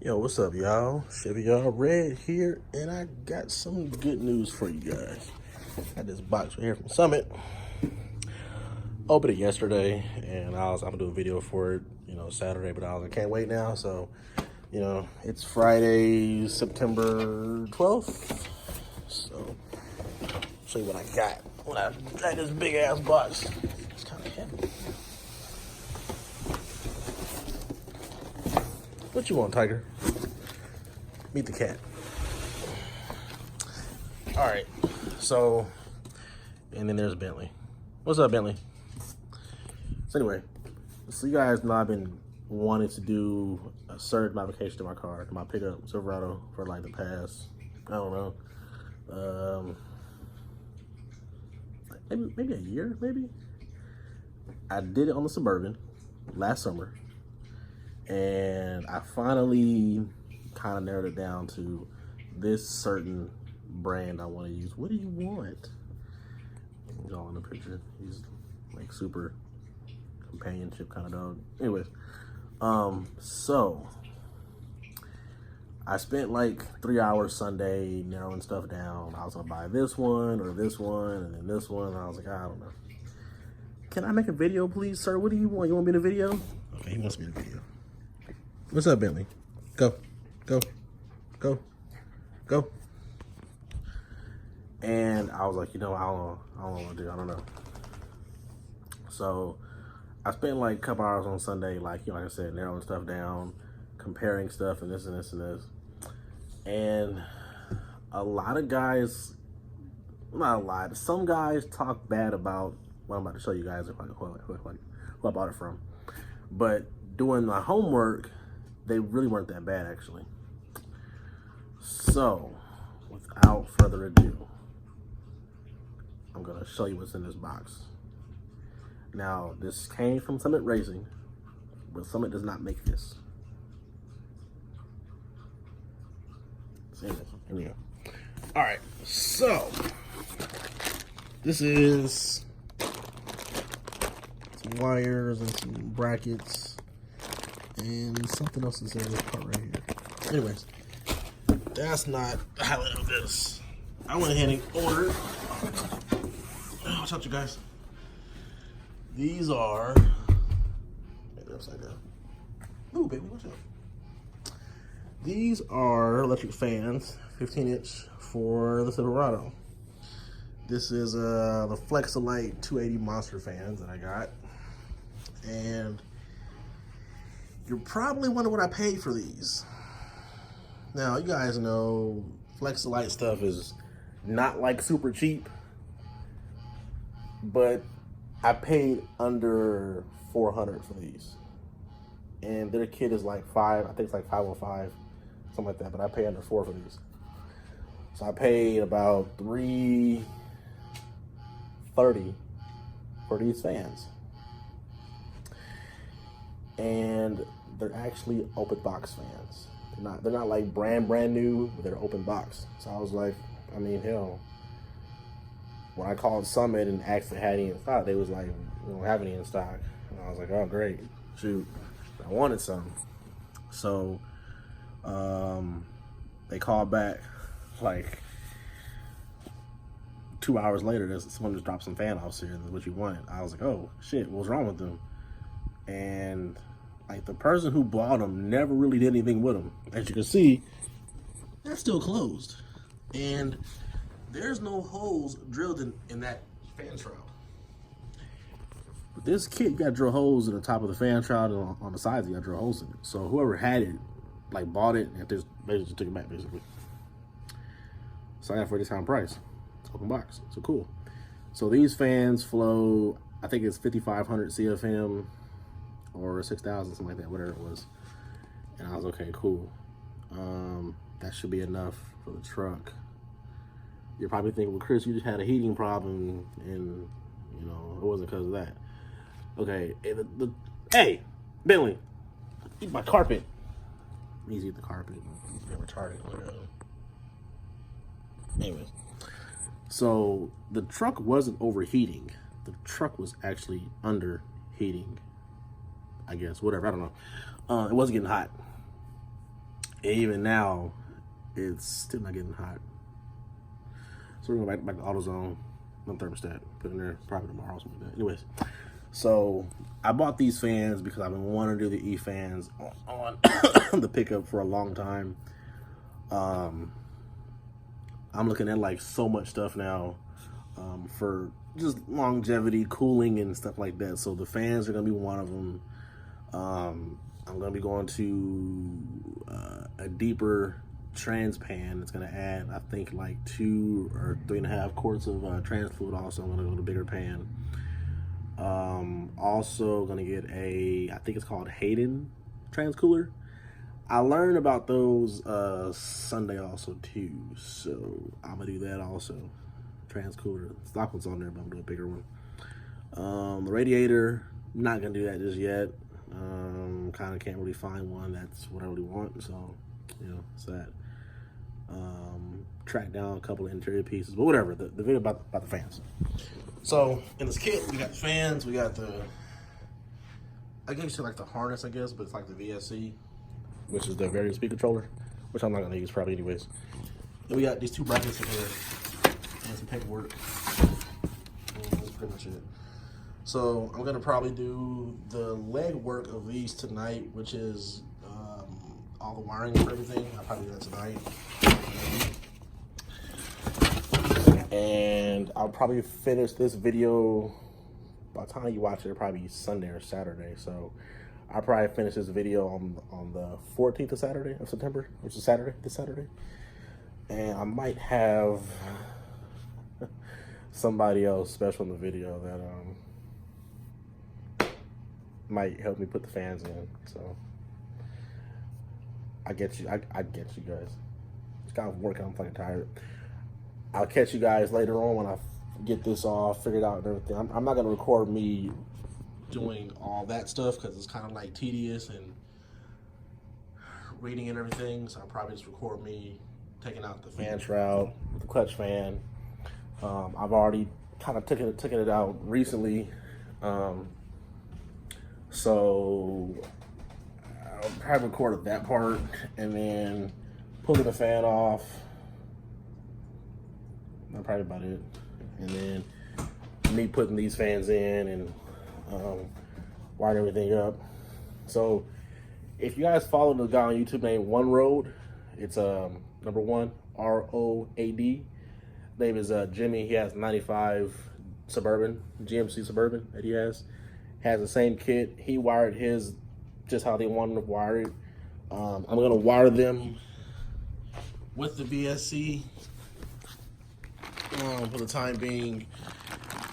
Yo, what's up, y'all? Chevy y'all Red here, and I got some good news for you guys. Got this box right here from Summit. Opened it yesterday, and I'm gonna do a video for it, Saturday. But I can't wait now. So, it's Friday, September 12th. So, show you what I got when I got this big ass box. It's kind of heavy. What you want, Tiger? Meet the cat. All right, so, and then there's Bentley. What's up, Bentley? So anyway, so you guys know I've been wanting to do a certain modification to my car, to my pickup Silverado, for like the past, I don't know, maybe a year, maybe. I did it on the Suburban last summer, and I finally kind of narrowed it down to this certain brand I want to use. What do you want? He's all in the picture. He's like super companionship kind of dog. Anyways, so I spent like 3 hours Sunday narrowing stuff down. I was gonna buy this one or this one and then this one. And I was like, I don't know. Can I make a video, please, sir? What do you want? You want me in a video? Okay, he wants me in a video. What's up, Bentley? Go, go, go, go. And I was like, I don't know what to do. I don't know. So I spent like a couple hours on Sunday, like I said, narrowing stuff down, comparing stuff, and this and this and this. And a lot of guys, not a lot, some guys talk bad about what I'm about to show you guys who I bought it from. But doing my homework, they really weren't that bad, actually. So, without further ado, I'm gonna show you what's in this box. Now, this came from Summit Racing, but Summit does not make this. Here we go. All right, so this is some wires and some brackets and something else is in this part right here. Anyways, that's not the highlight of this. I went ahead and ordered. Watch out, you guys. These are, maybe upside down. Ooh, baby, watch out. These are electric fans, 15-inch for the Silverado. This is the flex-a-lite 280 monster fans that I got. And you're probably wondering what I paid for these. Now, you guys know flex-a-lite stuff is not like super cheap, but I paid under $400 for these. And their kit is like I think it's like 505, something like that, but I paid under $4 for these. So I paid about $330 for these fans. And they're actually open box fans. They're not like brand new, but they're open box. So I was like, hell. When I called Summit and asked if they had any in stock, they was like, we don't have any in stock. And I was like, oh, great. Shoot. I wanted some. So they called back like 2 hours later. Someone just dropped some fan offs here. What you want? I was like, oh, shit, what's wrong with them? And like the person who bought them never really did anything with them. As you can see, they're still closed. And there's no holes drilled in that fan shroud. With this kit, you got to drill holes in the top of the fan shroud, and on the sides, you got to drill holes in it. So whoever had it, like bought it, and just basically took it back, basically. So I got for a discount price. Open box. So cool. So these fans flow, I think it's 5,500 CFM or 6,000, something like that, whatever it was. And I was okay, cool. That should be enough for the truck. You're probably thinking, well, Chris, you just had a heating problem, and it wasn't because of that. Okay, hey, Bentley, eat my carpet. Please eat the carpet. You're retarded. Anyways, so the truck wasn't overheating. The truck was actually underheating. I guess, whatever. I don't know. It wasn't getting hot. even now, it's still not getting hot. So we're going back to AutoZone, no thermostat, put in there probably tomorrow or something like that. Anyways, so I bought these fans because I've been wanting to do the E-fans on the pickup for a long time. I'm looking at like so much stuff now for just longevity, cooling, and stuff like that. So the fans are gonna be one of them. I'm gonna be going to a deeper trans pan. It's gonna add, I think, like 2 or 3.5 quarts of trans fluid. Also, I'm gonna go to a bigger pan. Also gonna get I think it's called Hayden trans cooler. I learned about those Sunday also too, so I'm gonna do that also. Trans cooler, stock one's on there, but I'm gonna do a bigger one. The radiator, not gonna do that just yet. Kind of can't really find one that's what I really want, so you know, it's that. Track down a couple of interior pieces, but whatever. The video about the fans. So in this kit, we got the fans, we got I guess you like the harness, I guess, but it's like the VSC, which is the variable speed controller, which I'm not gonna use probably anyways. Then we got these 2 brackets in here and some paperwork. And that's pretty much it. So I'm gonna probably do the leg work of these tonight, which is all the wiring for everything. I'll probably do that tonight. And I'll probably finish this video by the time you watch it. It'll probably be Sunday or Saturday. So I'll probably finish this video on the 14th of September, which is this Saturday. And I might have somebody else special in the video that might help me put the fans in. So I get you. I get you guys. It's kind of working. I'm fucking tired. I'll catch you guys later on when I get this all figured out and everything. I'm not gonna record me doing all that stuff because it's kind of like tedious and reading and everything. So I'll probably just record me taking out the fan shroud, the clutch fan. I've already kind of taken it out recently. So I'll probably record that part and then pulling the fan off. That's probably about it. And then me putting these fans in and wiring everything up. So if you guys follow the guy on YouTube named One Road, it's number 1 ROAD. Name is Jimmy. He has 95 Suburban, GMC Suburban that he has. Has the same kit. He wired his just how they wanted to wire it. I'm gonna wire them with the VSC for the time being,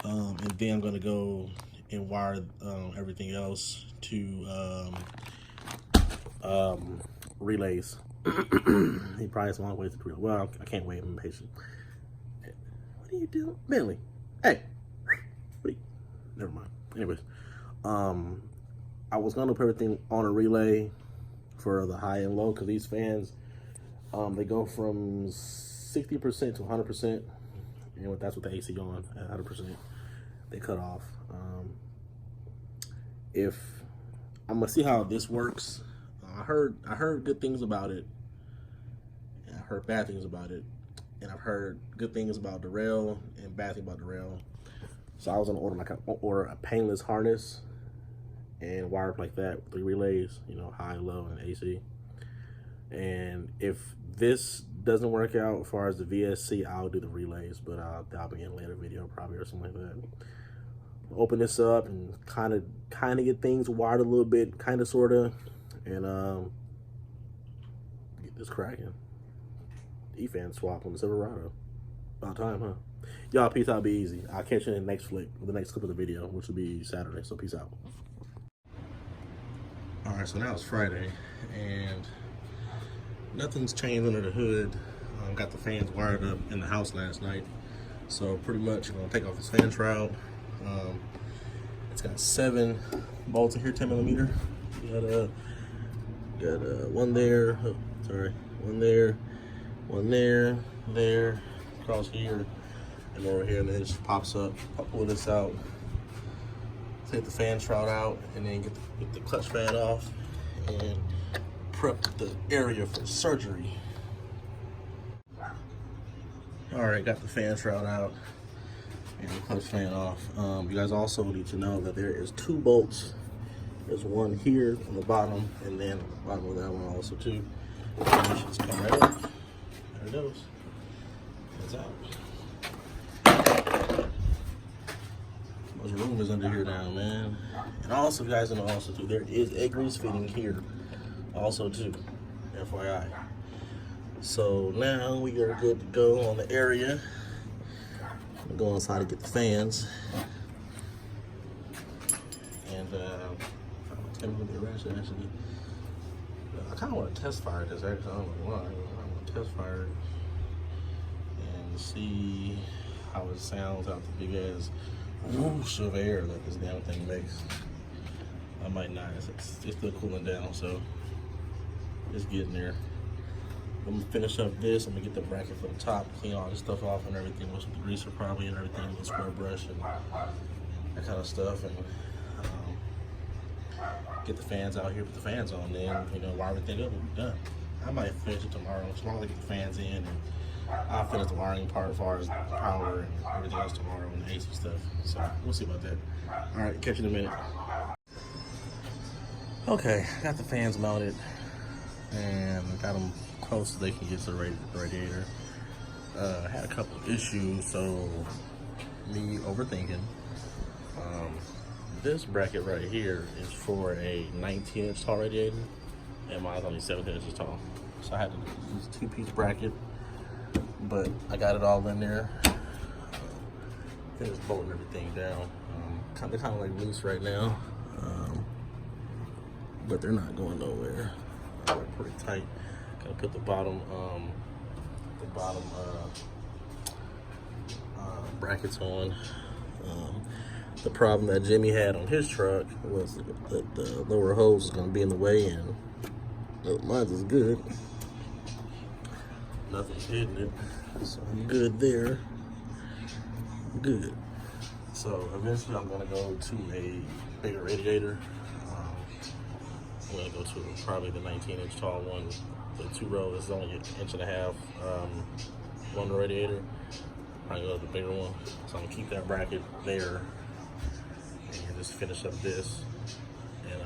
and then I'm gonna go and wire everything else to relays. He probably has a long way to relay. Well, I can't wait. I'm impatient. What are you doing, Bentley? Hey, never mind. Anyways, I was gonna put everything on a relay for the high and low because these fans, they go from 60% to 100%. And that's with the AC on at 100%. They cut off. If I'm gonna see how this works. I heard good things about it. And I heard bad things about it. And I've heard good things about the rail and bad things about the rail. So I was gonna order a painless harness and wire up like that with 3 relays, you know, high, low, and AC. And if this doesn't work out as far as the VSC, I'll do the relays, but that'll be in a later video probably or something like that. Open this up and kind of get things wired a little bit, kind of, sort of, and get this cracking. E-fan swap on the Silverado. About time, huh? Y'all, peace out, be easy. I'll catch you in the next clip of the video, which will be Saturday, so peace out. All right, so now it's Friday, and nothing's changed under the hood. Got the fans wired up in the house last night. So pretty much I'm gonna take off this fan shroud. It's got 7 bolts in here, 10mm. Got one there, one there, across here, and over here, and then it just pops up. I'll pull this out, take the fan shroud out, and then get the clutch fan off, and prep the area for surgery. All right, got the fan shroud out and the clutch fan off. You guys also need to know that there is 2 bolts. There's one here on the bottom, and then on the bottom of that one also too. And you should just come right up. There it goes. It's out. Much room is under here now, man. And also, you guys know also too, there is a grease fitting here, also too, FYI. So now we are good to go on the area. We'll go inside and get the fans. And actually, I kind of want to test fire this. Actually, I don't know why. I want to test fire it and see how it sounds out the big ass whoosh of air that this damn thing makes. I might not. It's still cooling down, so it's getting there. I'm gonna finish up this. I'm gonna get the bracket for the top, clean all this stuff off and everything with the greaser probably and everything, with a square brush and that kind of stuff, and get the fans out here, put the fans on, then wire everything up and be done. I might finish it tomorrow as long as I get the fans in, and I'll finish the wiring part as far as power and everything else tomorrow and the AC stuff. So we'll see about that. All right, catch you in a minute. Okay, got the fans mounted and got them close so they can get to the radiator. Had a couple issues, so me overthinking. This bracket right here is for a 19-inch tall radiator, and mine's only 17 inches tall. So I had to use a 2-piece bracket, but I got it all in there. Finished bolting everything down. They're kind of like loose right now, but they're not going nowhere. They're pretty tight. Gotta put the bottom brackets on. The problem that Jimmy had on his truck was that the lower hose is going to be in the way, and mine is good. Nothing's hitting it, so I'm good there. Good. So eventually I'm going to go to a bigger radiator. I'm going to go to probably the 19-inch tall one. The 2-row is only an 1.5 inches on the radiator. I'm going to go to the bigger one. So I'm going to keep that bracket there and just finish up this and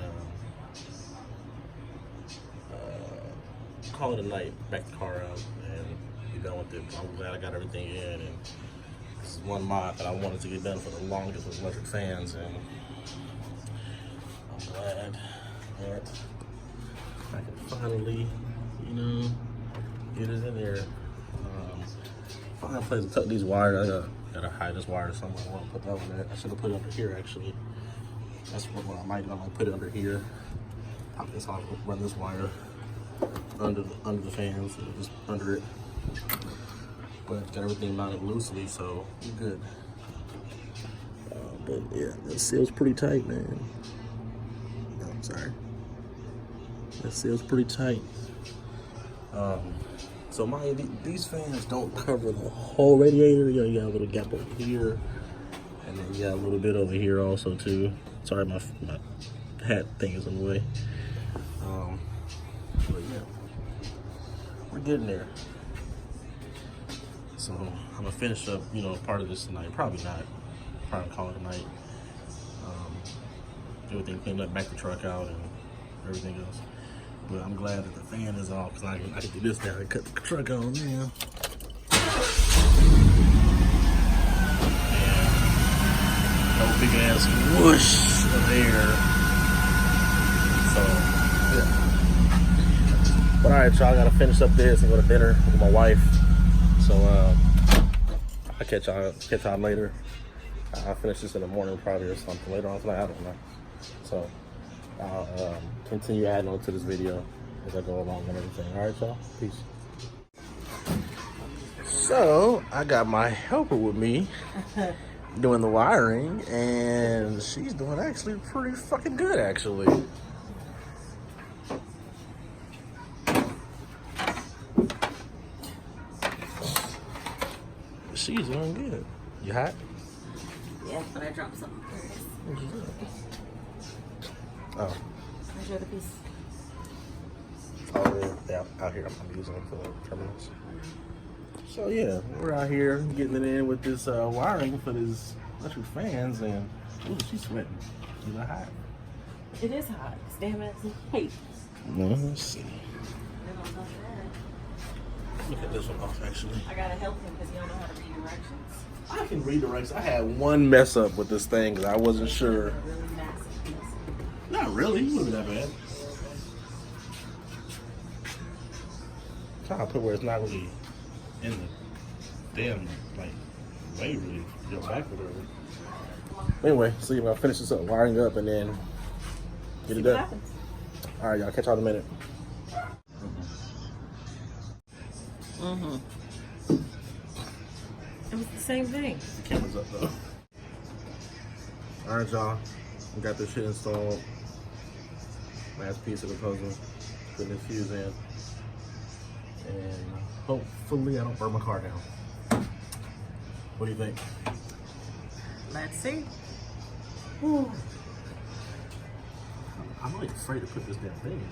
call it a night, back the car out and be done with it. I'm glad I got everything in, and this is one mod that I wanted to get done for the longest with electric fans, and I'm glad that I can finally, get it in there. Find a place to tuck these wires. I gotta hide this wire somewhere. I want to put that one there. I should have put it under here actually. That's what I might do. I might put it under here. Pop this off, run this wire under the fans, just under it. But got everything mounted loosely, so we're good. But yeah, that seal's pretty tight, man. No, I'm sorry. That seal's pretty tight. So these fans don't cover the whole radiator. You got a little gap over here, and then you got a little bit over here also too. Sorry, my hat thing is in the way. But yeah, we're getting there. So I'm gonna finish up, part of this tonight. Probably not. Probably call it a night. Everything cleaned up, back the truck out, and everything else. But I'm glad that the fan is off, because I can do this now and cut the truck on now. And no big ass whoosh of air. So yeah. But alright, y'all, I gotta finish up this and go to dinner with my wife. So I'll catch y'all later. I'll finish this in the morning probably, or something later on tonight. I don't know. So I'll continue adding on to this video as I go along and everything. All right, y'all. Peace. So I got my helper with me doing the wiring, and she's doing actually pretty fucking good, actually. She's doing good. You hot? Yeah, but I dropped something. Oh. Measure the piece. out here I'm using for the terminals. So yeah, we're out here getting it in with this wiring for these electric fans, and ooh, she's sweating. She's not hot. It is hot. Damn it, it's heat. Let's see. Look at this one off, actually. I gotta help him because he don't know how to read directions. I can read directions. I had one mess up with this thing because I wasn't sure. A really massive piece. Not really. It wasn't that bad. Trying to put where it's not really in the damn like way really go back or whatever. Anyway, so you're gonna finish this up, wiring up, and then get it done. All right, y'all. Catch y'all in a minute. It was the same thing. The camera's up though. All right, y'all. We got this shit installed. Last piece of the puzzle. Putting this fuse in. And hopefully I don't burn my car down. What do you think? Let's see. Whew. I'm really afraid to put this damn thing in.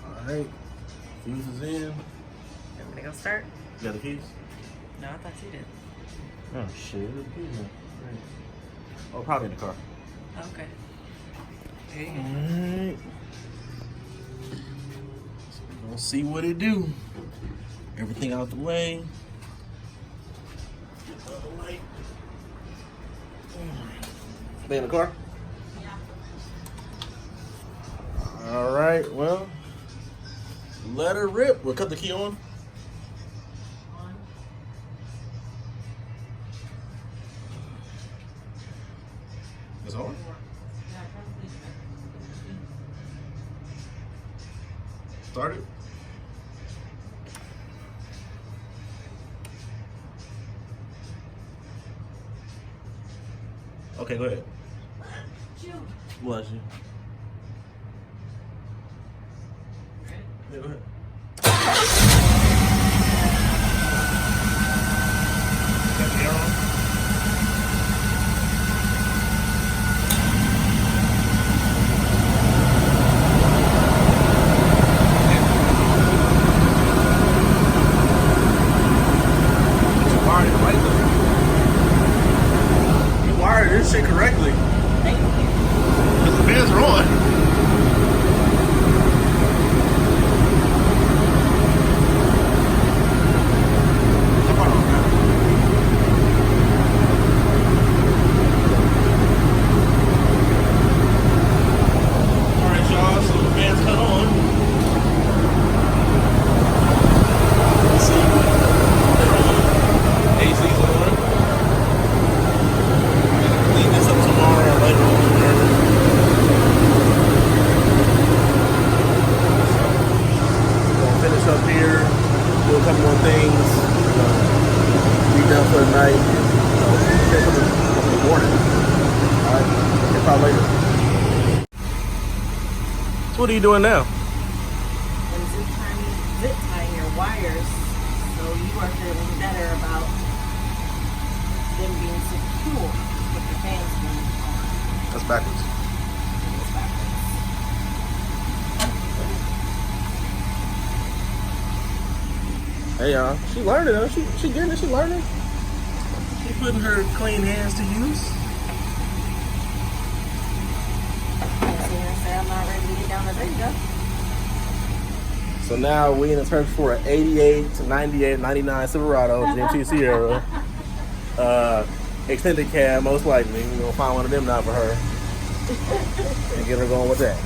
Alright. Fuse is in. You want me to go start? You got the keys? No, I thought you did. Oh shit, there's the keys in. Right. Oh, probably in the car. Okay. Alright. So we're gonna see what it do. Everything out the way. Get the other light. Stay in the car? Yeah. Alright, well. Let her rip. We'll cut the key on. It's on? Start it. Okay, go ahead. Bless you. Yeah, go ahead. Got the air on? You wired it right though. You wired this shit correctly. Thank you. Because the fans are on. Up here, do a couple more things, be done for the night, and for the morning. Alright, catch y'all later. So what are you doing now? And zip tying your wires so you are feeling better about them being secure with the fans being on. That's backwards. It's backwards. Hey y'all, she learning though. She getting it, she learning. She putting her clean hands to use. Say I'm not ready to get down there. There you go. So now we in the search for an 88 to 98, 99 Silverado GMT Sierra. Extended cab, most likely. We're gonna find one of them now for her. And get her going with that.